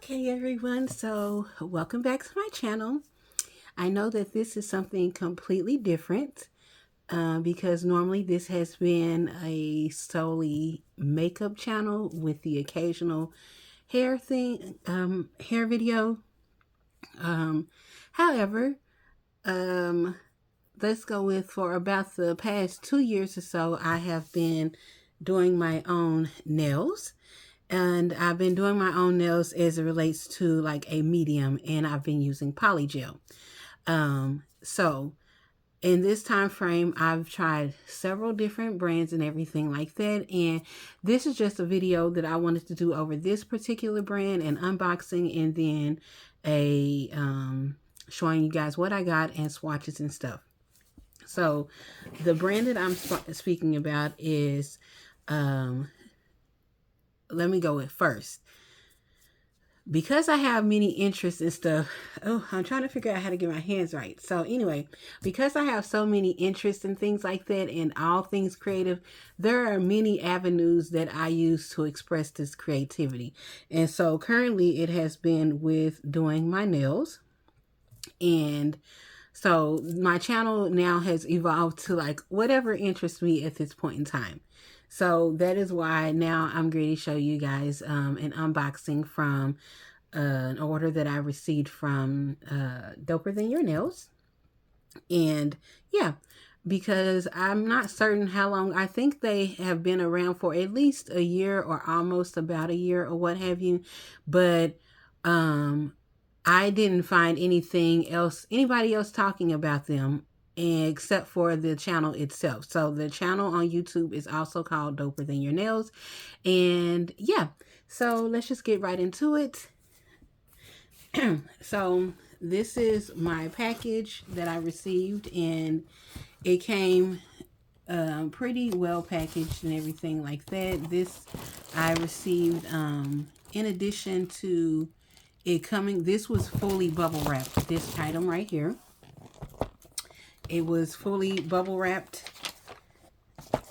Okay, everyone, so welcome back to my channel. I know that this is something completely different because normally this has been a solely makeup channel with the occasional hair hair video. Um, however, um, let's go with for about the past 2 years or so, I have been doing my own nails. And I've been doing my own nails as it relates to like a medium, and I've been using Polygel. So in this time frame, I've tried several different brands and everything like that. And this is just a video that I wanted to do over this particular brand and unboxing, and then a showing you guys what I got and swatches and stuff. So the brand that I'm speaking about is let me go with first. Because I have many interests and stuff, I'm trying to figure out how to get my hands right. So anyway, because I have so many interests and things like that and all things creative, there are many avenues that I use to express this creativity. And so currently it has been with doing my nails. And so my channel now has evolved to like whatever interests me at this point in time. So that is why now I'm going to show you guys an unboxing from an order that I received from DoperThanYourNails. And yeah, because I'm not certain how long. I think they have been around for at least a year or almost about a year or what have you. But I didn't find anybody else talking about them except for the channel itself. So the channel on YouTube is also called DoperThanYourNails. And yeah, so let's just get right into it. So this is my package that I received, and it came pretty well packaged and everything like that. This I received in addition to it coming, this was fully bubble wrapped, this item right here. It was fully bubble wrapped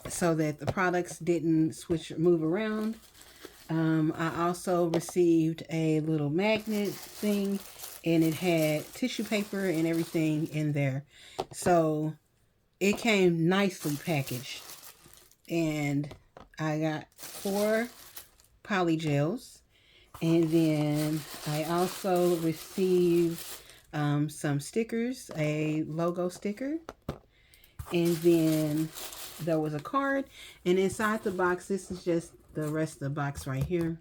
so that the products didn't move around. I also received a little magnet thing, and it had tissue paper and everything in there. So it came nicely packaged. And I got 4 polygels. And then I also received some stickers, a logo sticker. And then there was a card. And inside the box, this is just the rest of the box right here.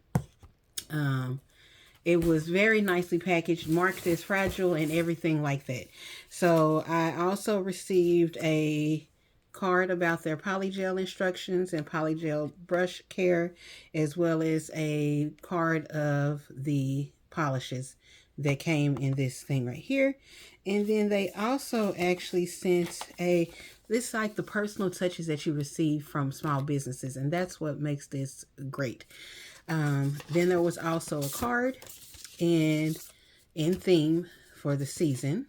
It was very nicely packaged, marked as fragile and everything like that. So I also received a card about their polygel instructions and polygel brush care, as well as a card of the polishes that came in this thing right here. And then they also actually sent this is like the personal touches that you receive from small businesses, and that's what makes this great. Then there was also a card and in theme for the season.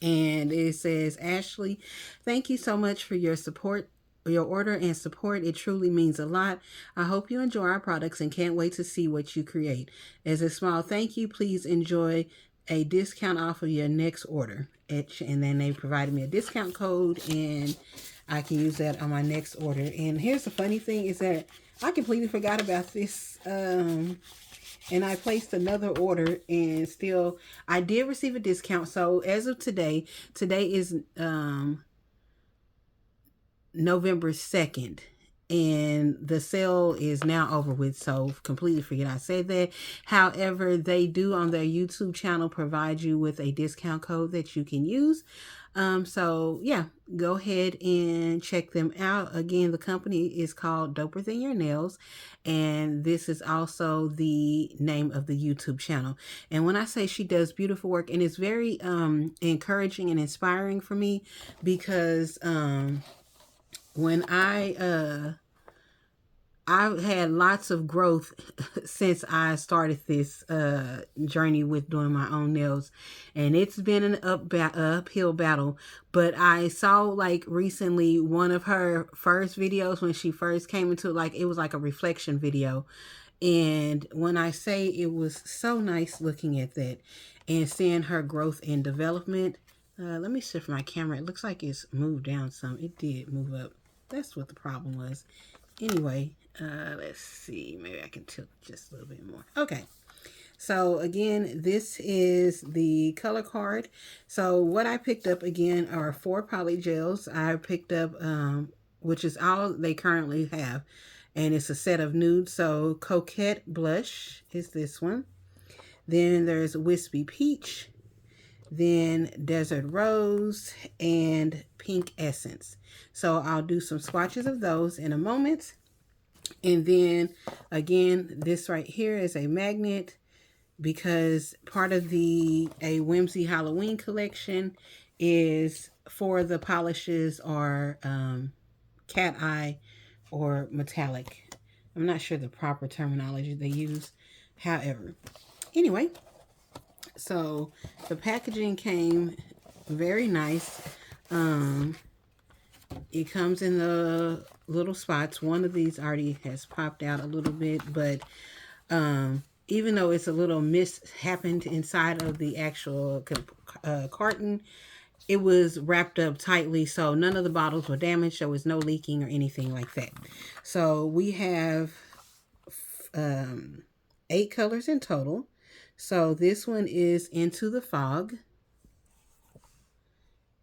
And it says, Ashley, thank you so much for your support, your order and support. It truly means a lot. I hope you enjoy our products and can't wait to see what you create. As a small thank you, please enjoy a discount off of your next order. And then they provided me a discount code, and I can use that on my next order. And here's the funny thing is that I completely forgot about this. And I placed another order, and still I did receive a discount. So as of today is November 2nd, and the sale is now over with, so completely forget I said that. However, they do on their YouTube channel provide you with a discount code that you can use. So yeah, go ahead and check them out. Again, the company is called DoperThanYourNails, and this is also the name of the YouTube channel. And when I say she does beautiful work, and it's very encouraging and inspiring for me, because when I've had lots of growth since I started this journey with doing my own nails, and it's been an uphill battle. But I saw like recently one of her first videos when she first came into it, like it was like a reflection video, And when I say it was so nice looking at that and seeing her growth and development, let me shift my camera. It looks like it's moved down some. It did move up. That's what the problem was. Anyway, let's see. Maybe I can tilt just a little bit more. Okay. So again, this is the color card. So what I picked up again are 4 polygels. I picked up, which is all they currently have. And it's a set of nude. So Coquette Blush is this one. Then there's Wispy Peach. Then Desert Rose and Pink Essence. So I'll do some swatches of those in a moment. And then again, this right here is a magnet, because part of a Whimsy Halloween collection is for the polishes are cat eye or metallic. I'm not sure the proper terminology they use. However, anyway, so the packaging came very nice. It comes in the little spots. One of these already has popped out a little bit, but even though it's a little happened inside of the actual carton, it was wrapped up tightly, so none of the bottles were damaged. There was no leaking or anything like that. So we have 8 colors in total. So this one is Into the Fog.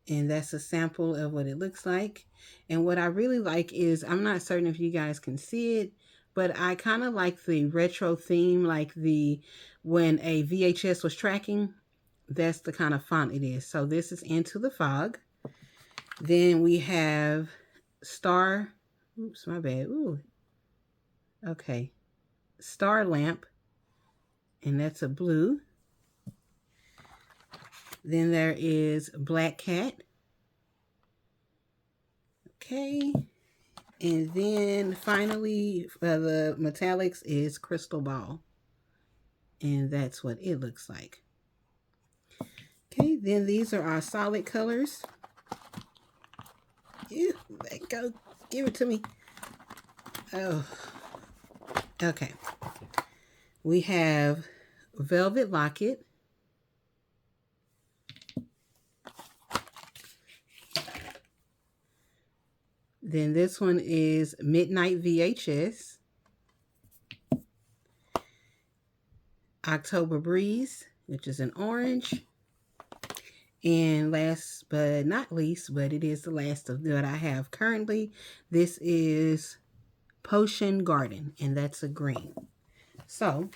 And that's a sample of what it looks like. And what I really like is, I'm not certain if you guys can see it, but I kind of like the retro theme, like when a VHS was tracking. That's the kind of font it is. So this is Into the Fog. Then we have Star. Oops, my bad. Ooh. Okay. Star Lamp. And that's a blue. Then there is Black Cat. Okay. And then finally, the metallics is Crystal Ball. And that's what it looks like. Okay, then these are our solid colors. Ew, let go. Give it to me. Oh. Okay. We have Velvet Locket. Then this one is Midnight VHS. October Breeze, which is an orange. And last but not least, but it is the last of that I have currently, this is Potion Garden, and that's a green. So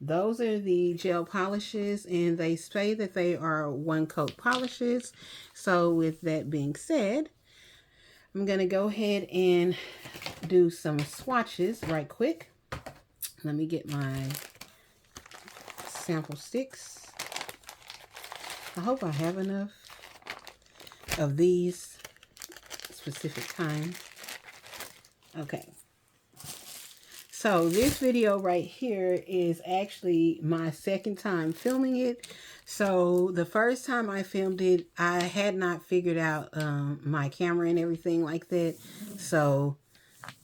those are the gel polishes, and they say that they are 1-coat polishes. So with that being said, I'm going to go ahead and do some swatches right quick. Let me get my sample sticks. I hope I have enough of these specific kinds. Okay. So this video right here is actually my second time filming it. So the first time I filmed it, I had not figured out my camera and everything like that. So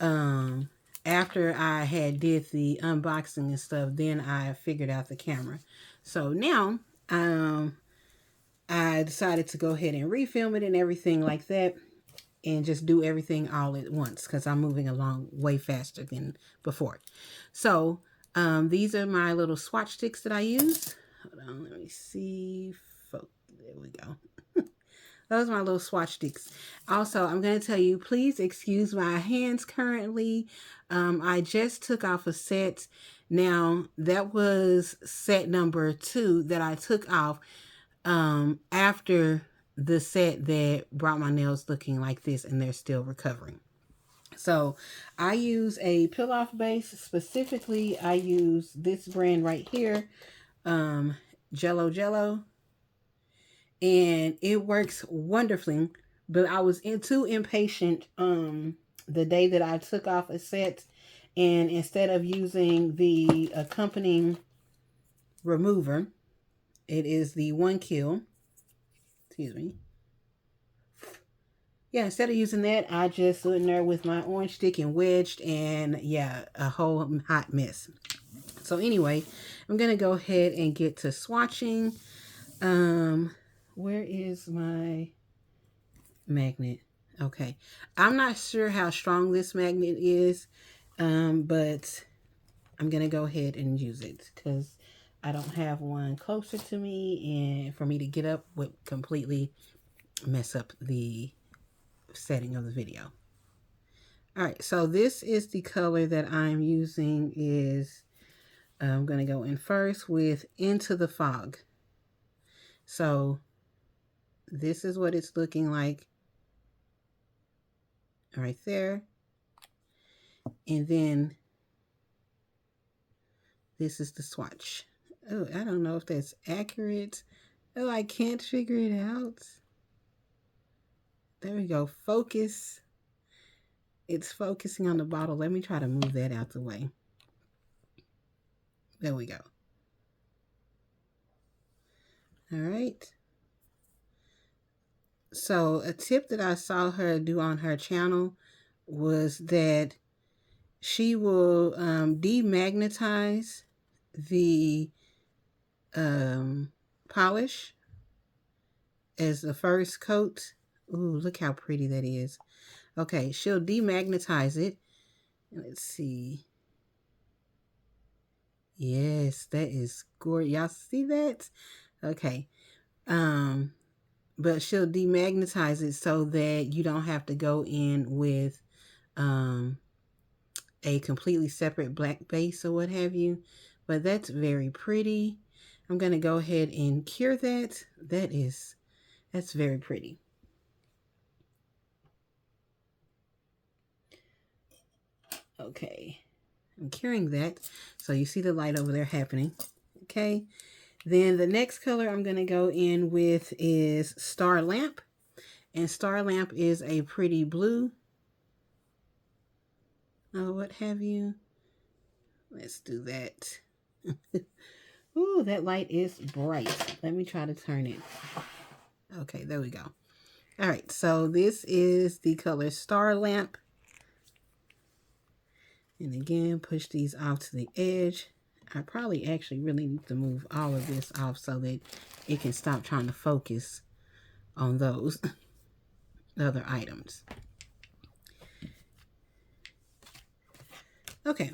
after I had did the unboxing and stuff, then I figured out the camera. So now I decided to go ahead and refilm it and everything like that, and just do everything all at once because I'm moving along way faster than before. So these are my little swatch sticks that I use. Hold on, let me see. There we go. Those are my little swatch sticks. Also, I'm going to tell you, please excuse my hands currently. I just took off a set. Now, that was set number 2 that I took off after the set that brought my nails looking like this, and they're still recovering. So I use a peel-off base. Specifically, I use this brand right here, Jello, and it works wonderfully. But I was too impatient the day that I took off a set, and instead of using the accompanying remover, it is the 1 Kill. Excuse me. yeah, instead of using that, I just stood in there with my orange stick and wedged, and yeah, a whole hot mess. So anyway, I'm going to go ahead and get to swatching. Where is my magnet? Okay. I'm not sure how strong this magnet is, but I'm going to go ahead and use it because I don't have one closer to me, and for me to get up would completely mess up the setting of the video. All right, so this is the color that I'm using. I'm going to go in first with Into the Fog. So this is what it's looking like right there. And then this is the swatch. Oh, I don't know if that's accurate. Oh, I can't figure it out. There we go. Focus. It's focusing on the bottle. Let me try to move that out the way. There we go. All right. So a tip that I saw her do on her channel was that she will demagnetize the polish as the first coat. Ooh, look how pretty that is. Okay, she'll demagnetize it. Let's see. Yes, that is gorgeous. Y'all see that? Okay. But she'll demagnetize it so that you don't have to go in with a completely separate black base or what have you. But that's very pretty. I'm going to go ahead and cure that. That's very pretty. Okay, I'm curing that. So you see the light over there happening. Okay, then the next color I'm going to go in with is Star Lamp. And Star Lamp is a pretty blue. Oh, what have you? Let's do that. Ooh, that light is bright. Let me try to turn it. Okay, there we go. All right, so this is the color Star Lamp. And again, push these off to the edge. I probably actually really need to move all of this off so that it can stop trying to focus on those other items. Okay,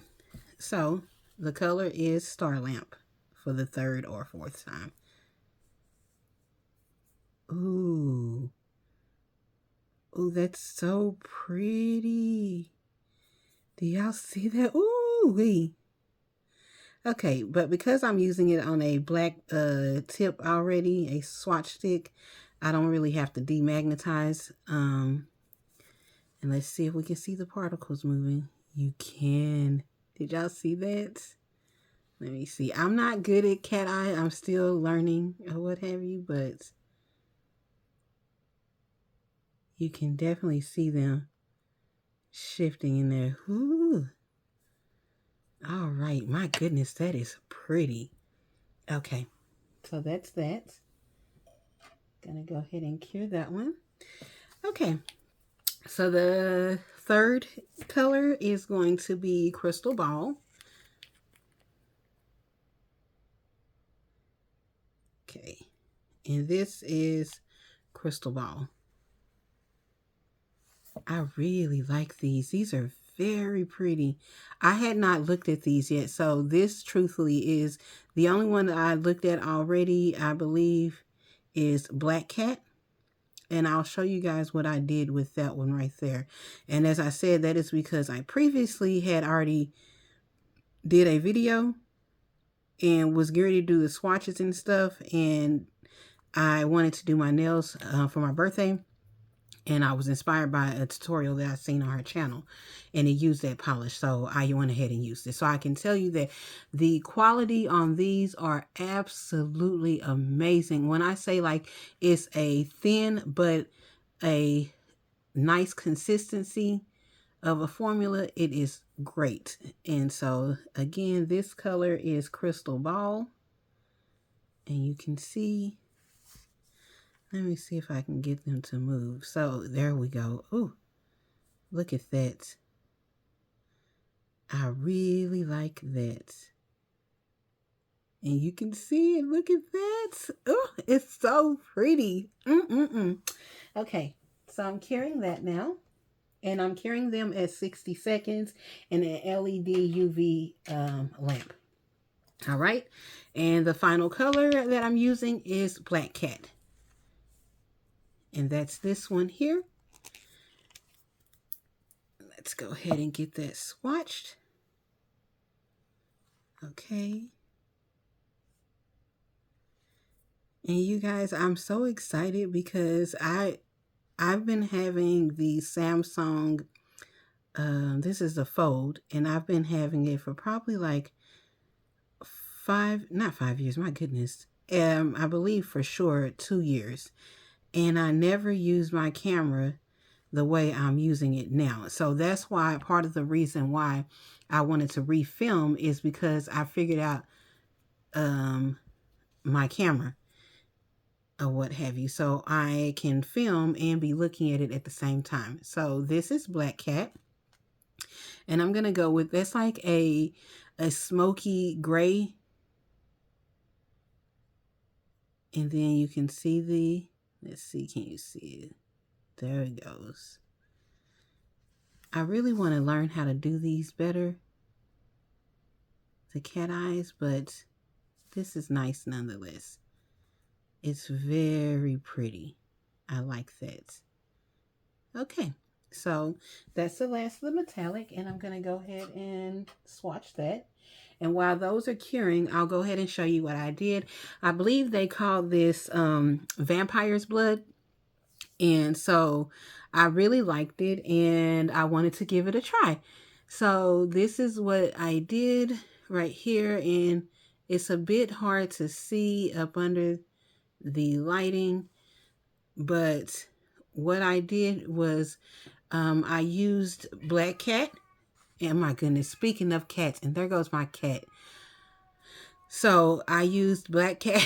so the color is Star Lamp for the third or fourth time. Ooh. Ooh, that's so pretty. Do y'all see that? Ooh wee. Okay, but because I'm using it on a black tip already, a swatch stick, I don't really have to demagnetize. And let's see if we can see the particles moving. You can. Did y'all see that? Let me see. I'm not good at cat eye. I'm still learning or what have you, but you can definitely see them shifting in there. Ooh. All right. My goodness, that is pretty. Okay. So that's that. Gonna go ahead and cure that one. Okay. So the third color is going to be Crystal Ball. Okay. And this is Crystal Ball. I really like these. These are very pretty. I had not looked at these yet. So this truthfully is the only one that I looked at already, I believe, is Black Cat. And I'll show you guys what I did with that one right there. And as I said, that is because I previously had already did a video and was getting ready to do the swatches and stuff. And I wanted to do my nails for my birthday. And I was inspired by a tutorial that I seen on her channel. And it used that polish. So I went ahead and used it. So I can tell you that the quality on these are absolutely amazing. When I say like it's a thin but a nice consistency of a formula, it is great. And so again, this color is Crystal Ball. And you can see Let me see if I can get them to move. So there we go. Ooh, look at that. I really like that. And you can see it. Look at that. Oh, it's so pretty. Okay, so I'm curing that now. And I'm curing them at 60 seconds in an LED UV lamp. All right. And the final color that I'm using is Black Cat. And that's this one here. Let's go ahead and get that swatched. Okay. And you guys, I'm so excited because I've been having the Samsung, this is the Fold, and I've been having it for probably like not 5 years, my goodness. I believe for sure 2 years. And I never used my camera the way I'm using it now. So that's why part of the reason why I wanted to refilm is because I figured out my camera or what have you. So I can film and be looking at it at the same time. So this is Black Cat. And I'm going to go with, that's like a smoky gray. And then you can see let's see, can you see it? There it goes. I really want to learn how to do these better, the cat eyes, but this is nice nonetheless. It's very pretty. I like that. Okay, so that's the last of the metallic, and I'm going to go ahead and swatch that. And while those are curing, I'll go ahead and show you what I did. I believe they call this vampire's blood. And so I really liked it and I wanted to give it a try. So this is what I did right here. And it's a bit hard to see up under the lighting. But what I did was I used Black Cat. And my goodness, speaking of cats, and there goes my cat. So I used Black Cat.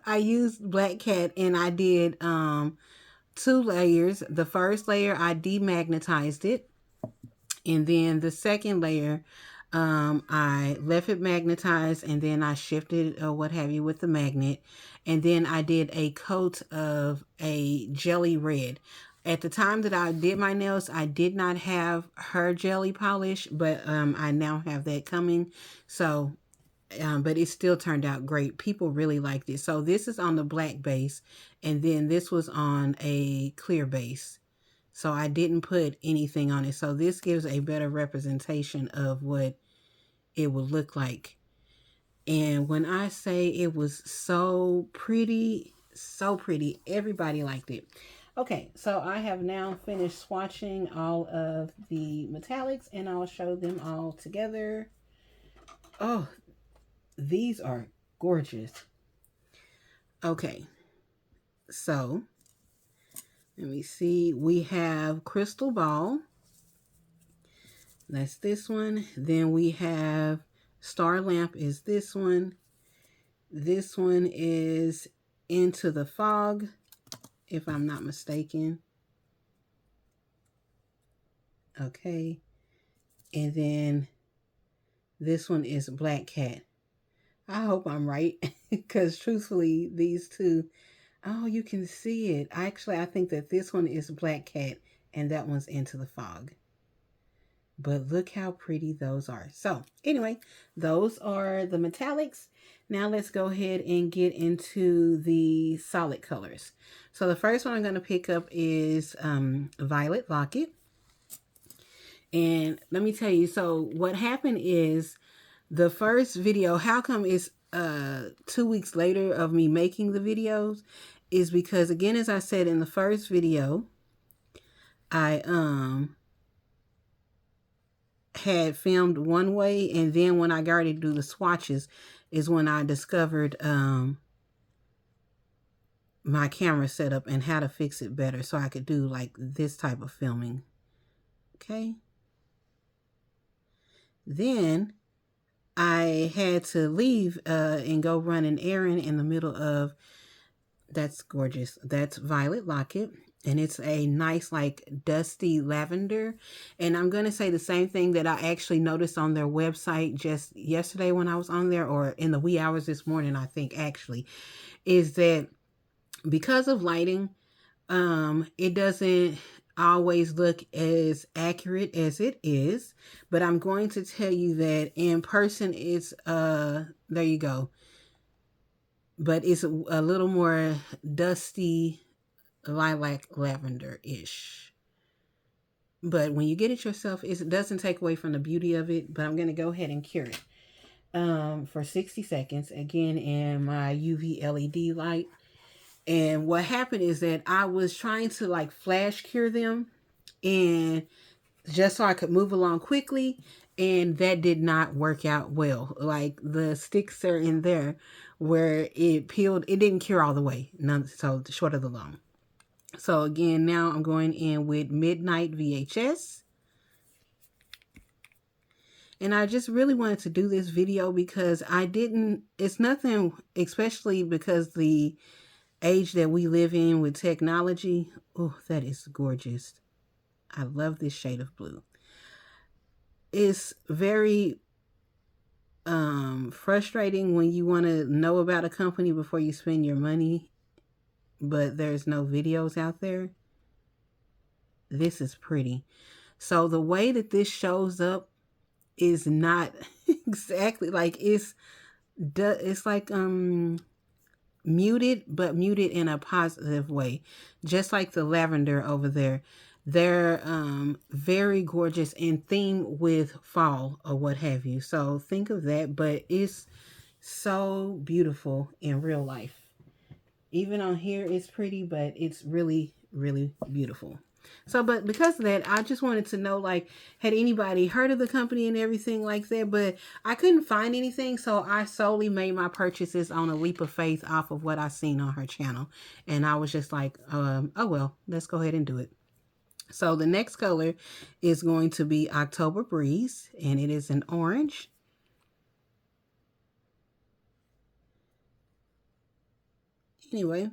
I used Black Cat and I did 2 layers. The first layer I demagnetized it, and then the second layer I left it magnetized, and then I shifted or what have you with the magnet, and then I did a coat of a jelly red. At the time that I did my nails, I did not have her jelly polish, but I now have that coming. So but it still turned out great. People really liked it. So this is on the black base, and then this was on a clear base. So I didn't put anything on it. So this gives a better representation of what it would look like. And when I say it was so pretty, everybody liked it. Okay, so I have now finished swatching all of the metallics, and I'll show them all together. Oh, these are gorgeous. Okay, so let me see. We have Crystal Ball. That's this one. Then we have Star Lamp is this one. This one is Into the Fog, if I'm not mistaken. Okay. And then this one is Black Cat. I hope I'm right, because truthfully, these two, oh, you can see it. Actually, I think that this one is Black Cat and that one's Into the Fog. But look how pretty those are. So anyway, those are the metallics. Now let's go ahead and get into the solid colors. So the first one I'm going to pick up is Violet Locket. And let me tell you, so what happened is the first video, how come it's 2 weeks later of me making the videos, is because, again, as I said in the first video, I had filmed one way, and then when I got ready to do the swatches is when I discovered my camera setup and how to fix it better so I could do like this type of filming. Okay. Then I had to leave and go run an errand in the middle of, that's gorgeous. That's Violet Locket. And it's a nice, like, dusty lavender. And I'm going to say the same thing that I actually noticed on their website just yesterday when I was on there, or in the wee hours this morning, I think, actually, is that because of lighting, it doesn't always look as accurate as it is. But I'm going to tell you that in person, it's, there you go. But it's a little more dusty, lilac lavender-ish. But when you get it yourself, it doesn't take away from the beauty of it. But I'm going to go ahead and cure it for 60 seconds, again, in my UV LED light. And what happened is that I was trying to, like, flash cure them, and just so I could move along quickly, and that did not work out well. Like, the sticks are in there where it peeled. It didn't cure all the way, none, so short of the long. So again, now I'm going in with Midnight VHS. And I just really wanted to do this video because it's nothing, especially because the age that we live in with technology. Oh, that is gorgeous. I love this shade of blue. It's very frustrating when you want to know about a company before you spend your money, but there's no videos out there. This is pretty. So the way that this shows up is not exactly like, it's like muted, but muted in a positive way, just like the lavender over there. They're very gorgeous and themed with fall or what have you. So think of that, but it's so beautiful in real life. Even on here it's pretty, but it's really, really beautiful. So, but because of that, I just wanted to know, like, had anybody heard of the company and everything like that? But I couldn't find anything, so I solely made my purchases on a leap of faith off of what I seen on her channel. And I was just like, oh well, let's go ahead and do it. So the next color is going to be October Breeze, and it is an orange. Anyway,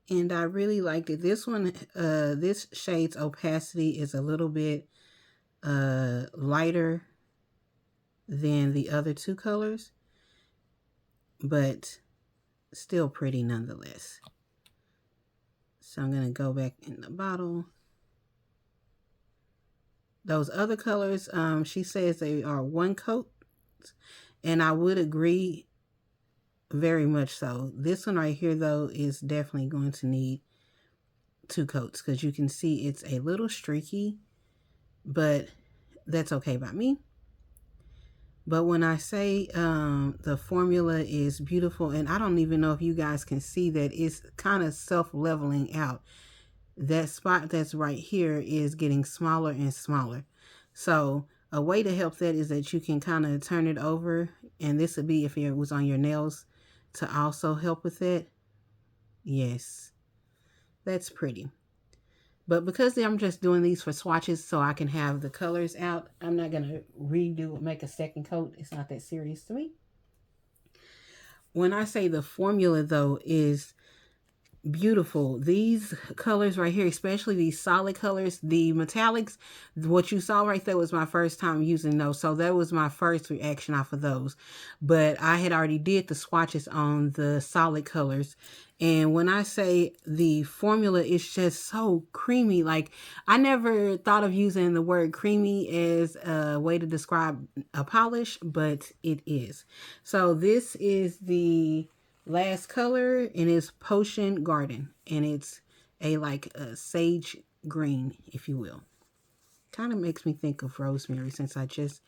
and I really liked it. This one, this shade's opacity is a little bit lighter than the other two colors, but still pretty nonetheless. So I'm going to go back in the bottle. Those other colors, she says they are one coat, and I would agree very much so. This one right here, though, is definitely going to need two coats because you can see it's a little streaky, but that's okay by me. But when I say the formula is beautiful, and I don't even know if you guys can see that it's kind of self-leveling out. That spot that's right here is getting smaller and smaller. So a way to help that is that you can kind of turn it over, and this would be if it was on your nails to also help with that. Yes, that's pretty. But because I'm just doing these for swatches so I can have the colors out, I'm not going to make a second coat. It's not that serious to me. When I say the formula, though, is beautiful. These colors right here, especially these solid colors, the metallics, what you saw right there was my first time using those. So that was my first reaction off of those. But I had already did the swatches on the solid colors. And when I say the formula is just so creamy, like I never thought of using the word creamy as a way to describe a polish, but it is. So this is the last color, and it's Potion Garden, and it's like a sage green, if you will. Kind of makes me think of rosemary since I just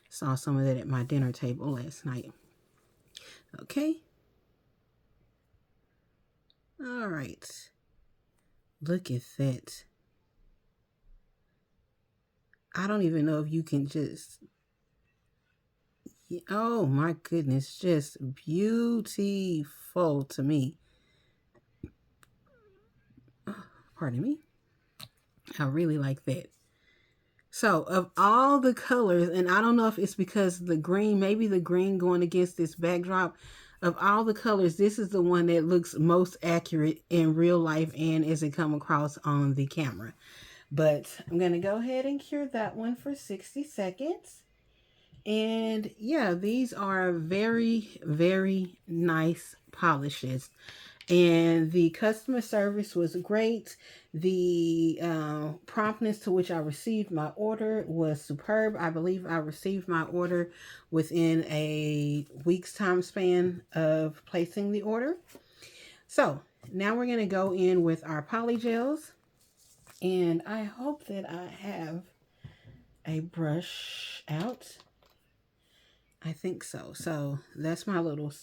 saw some of that at my dinner table last night. Okay. All right. Look at that. I don't even know if you can just... Oh my goodness, just beautiful to me. Pardon me. I really like that. So of all the colors, and I don't know if it's because the green, maybe the green going against this backdrop, of all the colors, this is the one that looks most accurate in real life and as it come across on the camera. But I'm going to go ahead and cure that one for 60 seconds. And yeah, these are very, very nice polishes. And the customer service was great. The promptness to which I received my order was superb. I believe I received my order within a week's time span of placing the order. So now we're going to go in with our polygels. And I hope that I have a brush out. I think so. So that's my little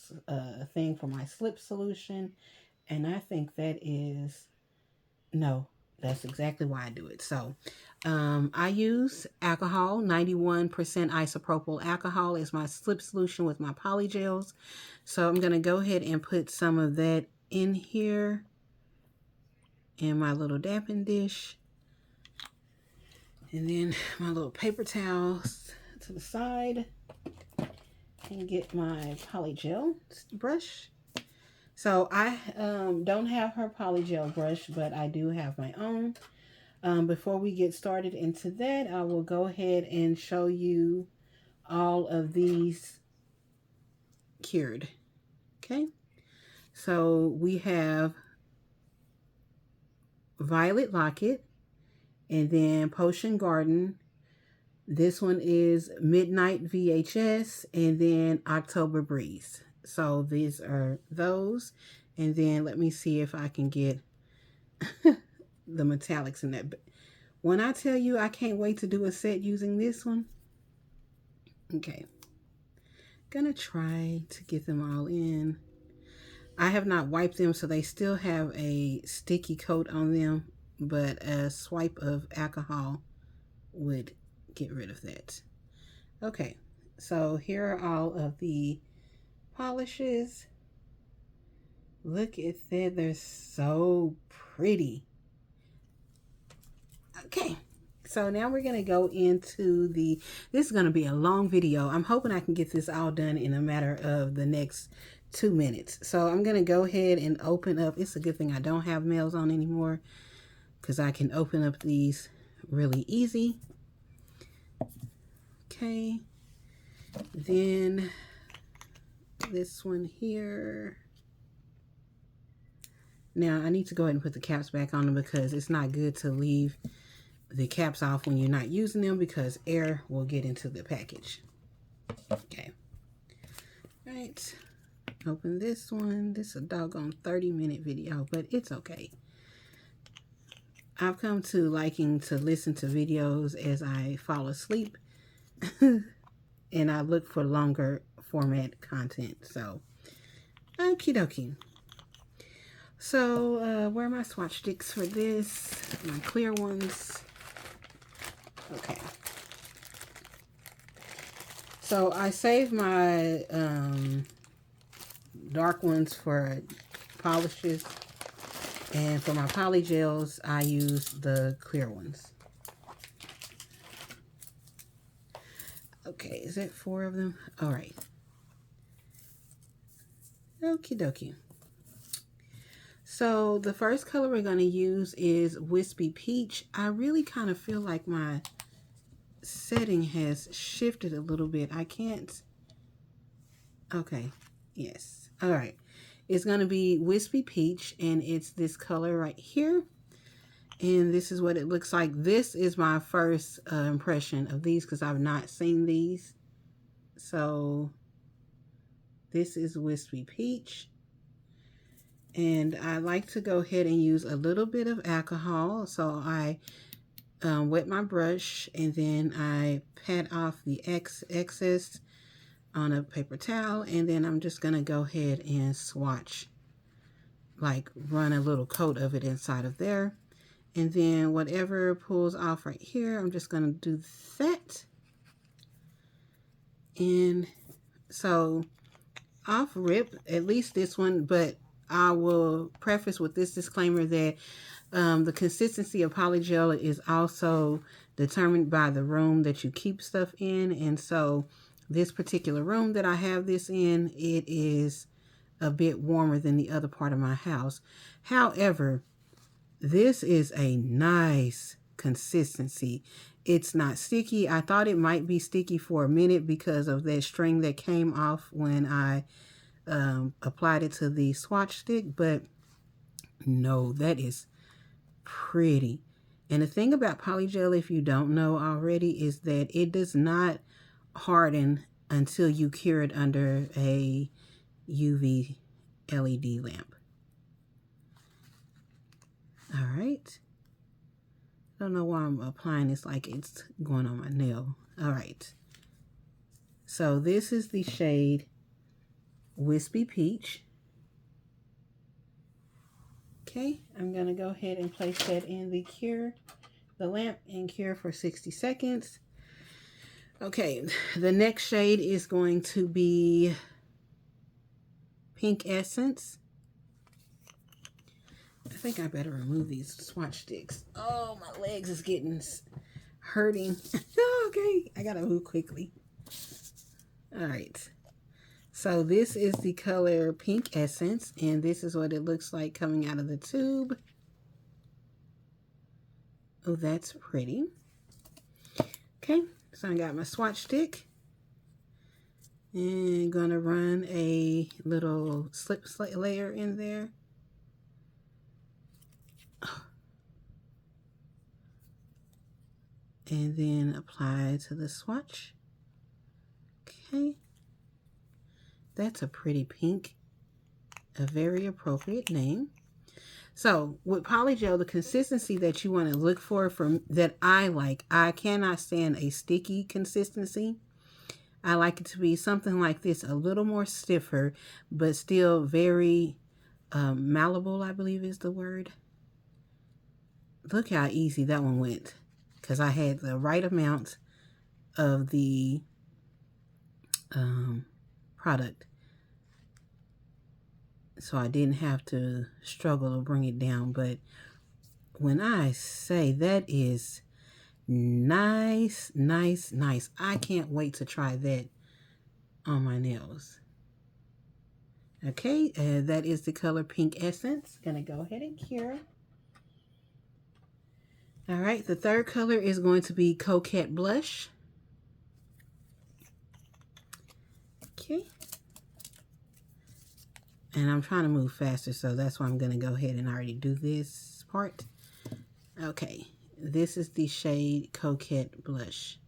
thing for my slip solution. And I think that is, no, that's exactly why I do it. So I use alcohol, 91% isopropyl alcohol is my slip solution with my polygels. So I'm going to go ahead and put some of that in here in my little dapping dish. And then my little paper towels to the side. And get my polygel brush. So I don't have her polygel brush, but I do have my own. Before we get started into that, I will go ahead and show you all of these cured. Okay, so we have Violet Locket, and then Potion Garden. This one is Midnight VHS, and then October Breeze. So these are those. And then let me see if I can get the metallics in that. When I tell you I can't wait to do a set using this one. Okay. Gonna try to get them all in. I have not wiped them, so they still have a sticky coat on them, but a swipe of alcohol would get rid of that. Okay, so here are all of the polishes. Look at that, they're so pretty. Okay, so now we're going to go into this is going to be a long video. I'm hoping I can get this all done in a matter of the next 2 minutes. So I'm going to go ahead and open up. It's a good thing I don't have nails on anymore because I can open up these really easy. Okay, then this one here. Now I need to go ahead and put the caps back on them because it's not good to leave the caps off when you're not using them because air will get into the package. Okay. All right. Open this one. This is a doggone 30-minute video, but it's okay. I've come to liking to listen to videos as I fall asleep. And I look for longer format content. So, okie dokie. So, where are my swatch sticks for this? My clear ones. Okay. So, I saved my dark ones for polishes. And for my polygels, I use the clear ones. Okay, is that 4 of them? All right. Okie dokie. So the first color we're going to use is Wispy Peach. I really kind of feel like my setting has shifted a little bit. I can't. Okay. Yes. All right. It's going to be Wispy Peach, and it's this color right here. And this is what it looks like. This is my first impression of these because I've not seen these. So this is Wispy Peach. And I like to go ahead and use a little bit of alcohol. So I wet my brush and then I pat off the excess on a paper towel. And then I'm just going to go ahead and swatch, like run a little coat of it inside of there. And then whatever pulls off right here, I'm just going to do that. And so off rip, at least this one, but I will preface with this disclaimer that the consistency of polygel is also determined by the room that you keep stuff in. And so this particular room that I have this in, it is a bit warmer than the other part of my house. However, this is a nice consistency. It's not sticky. I thought it might be sticky for a minute because of that string that came off when I applied it to the swatch stick, but no, that is pretty. And the thing about polygel, if you don't know already, is that it does not harden until you cure it under a UV LED lamp. All right. I don't know why I'm applying this like it's going on my nail. All right. So this is the shade Wispy Peach. Okay, I'm going to go ahead and place that in the lamp and cure for 60 seconds. Okay, the next shade is going to be Pink Essence. I think I better remove these swatch sticks. Oh, my legs is getting hurting. Okay, I gotta move quickly. All right. So this is the color Pink Essence, and this is what it looks like coming out of the tube. Oh, that's pretty. Okay, so I got my swatch stick. And gonna run a little slip layer in there. And then apply to the swatch. Okay. That's a pretty pink. A very appropriate name. So with polygel, the consistency that you want to look for that I like, I cannot stand a sticky consistency. I like it to be something like this, a little more stiffer, but still very malleable, I believe is the word. Look how easy that one went, because I had the right amount of the product. So I didn't have to struggle to bring it down. But when I say that is nice, nice, nice. I can't wait to try that on my nails. Okay, that is the color Pink Essence. Gonna go ahead and cure. All right, the third color is going to be Coquette Blush. Okay. And I'm trying to move faster, so that's why I'm going to go ahead and already do this part. Okay, this is the shade Coquette Blush.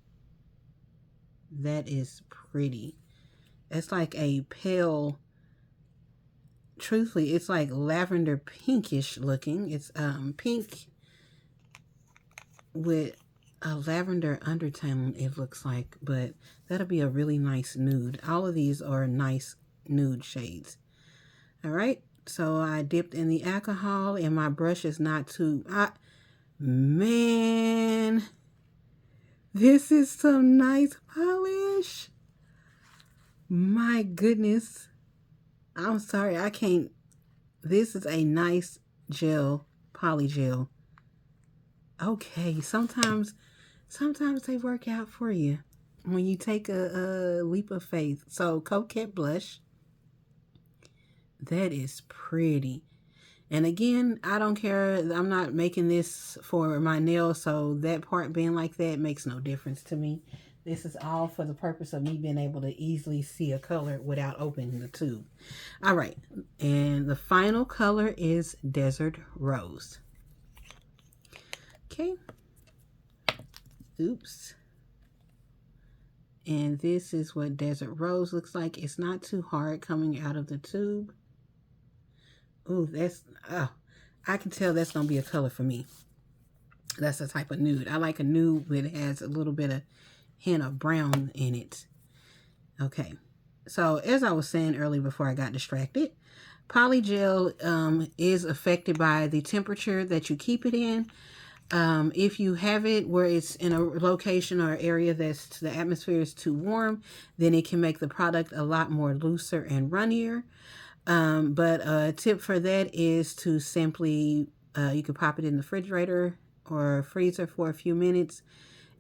That is pretty. It's like a pale, truthfully, it's like lavender pinkish looking. It's pink with a lavender undertone, it looks like, but that'll be a really nice nude. All of these are nice nude shades. All right, so I dipped in the alcohol and my brush is not too, man, this is some nice polish. My goodness. I'm sorry, I can't. This is a nice gel, polygel. Okay, sometimes they work out for you when you take a leap of faith. So Coquette Blush. That is pretty. And again, I don't care. I'm not making this for my nails, so that part being like that makes no difference to me. This is all for the purpose of me being able to easily see a color without opening the tube. All right, and the final color is Desert Rose. Okay. Oops. And this is what Desert Rose looks like. It's not too hard coming out of the tube. Ooh, I can tell that's going to be a color for me. That's the type of nude. I like a nude that has a little bit of hint of brown in it. Okay. So as I was saying earlier before I got distracted, polygel is affected by the temperature that you keep it in. If you have it where it's in a location or area that's the atmosphere is too warm, then it can make the product a lot more looser and runnier. But a tip for that is to simply, you can pop it in the refrigerator or freezer for a few minutes,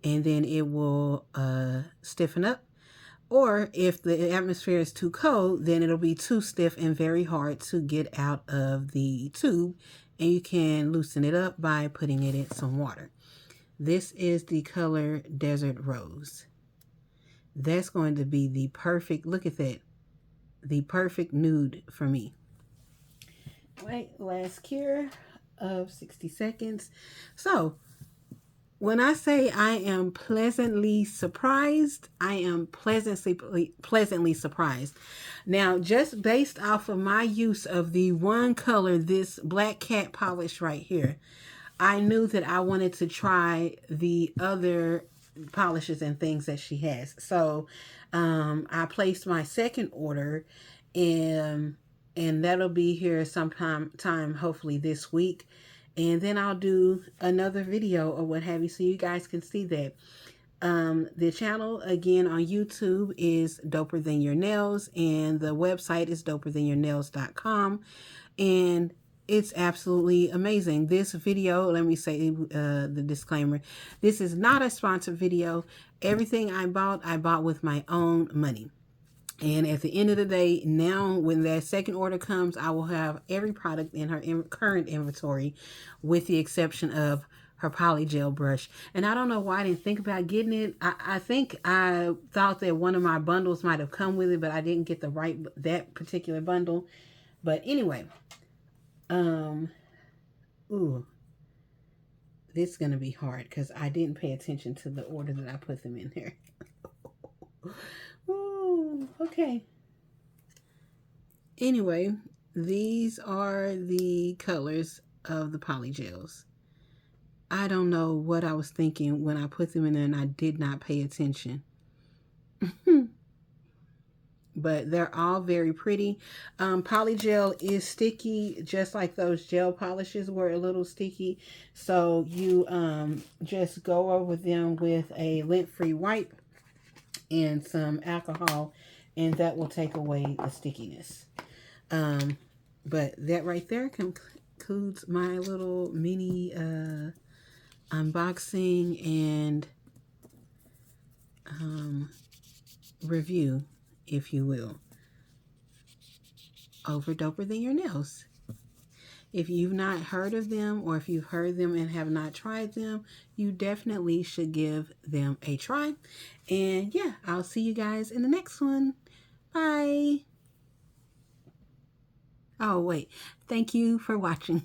and then it will stiffen up. Or if the atmosphere is too cold, then it'll be too stiff and very hard to get out of the tube, and you can loosen it up by putting it in some water. This is the color Desert Rose. That's going to be the perfect, look at that, the perfect nude for me. Right, last cure of 60 seconds. So when I say I am pleasantly surprised, I am pleasantly surprised. Now, just based off of my use of the one color, this Black Cat polish right here, I knew that I wanted to try the other polishes and things that she has. So I placed my second order, and that'll be here sometime hopefully this week. And then I'll do another video or what have you, so you guys can see that. The channel again on YouTube is DoperThanYourNails, and the website is DoperThanYourNails.com, and it's absolutely amazing. This video, let me say the disclaimer, this is not a sponsored video. Everything I bought with my own money. And at the end of the day, now when that second order comes, I will have every product in her current inventory, with the exception of her polygel brush. And I don't know why I didn't think about getting it. I think I thought that one of my bundles might have come with it, but I didn't get that particular bundle. But anyway, ooh, this is gonna be hard because I didn't pay attention to the order that I put them in there. Ooh, okay. Anyway, these are the colors of the polygels. I don't know what I was thinking when I put them in there and I did not pay attention. But they're all very pretty. Polygel is sticky, just like those gel polishes were a little sticky. So you just go over them with a lint-free wipe and some alcohol, and that will take away the stickiness. But that right there concludes my little mini unboxing and review, if you will, over DoperThanYourNails. If you've not heard of them, or if you've heard them and have not tried them, you definitely should give them a try. And yeah, I'll see you guys in the next one. Bye. Oh, wait. Thank you for watching.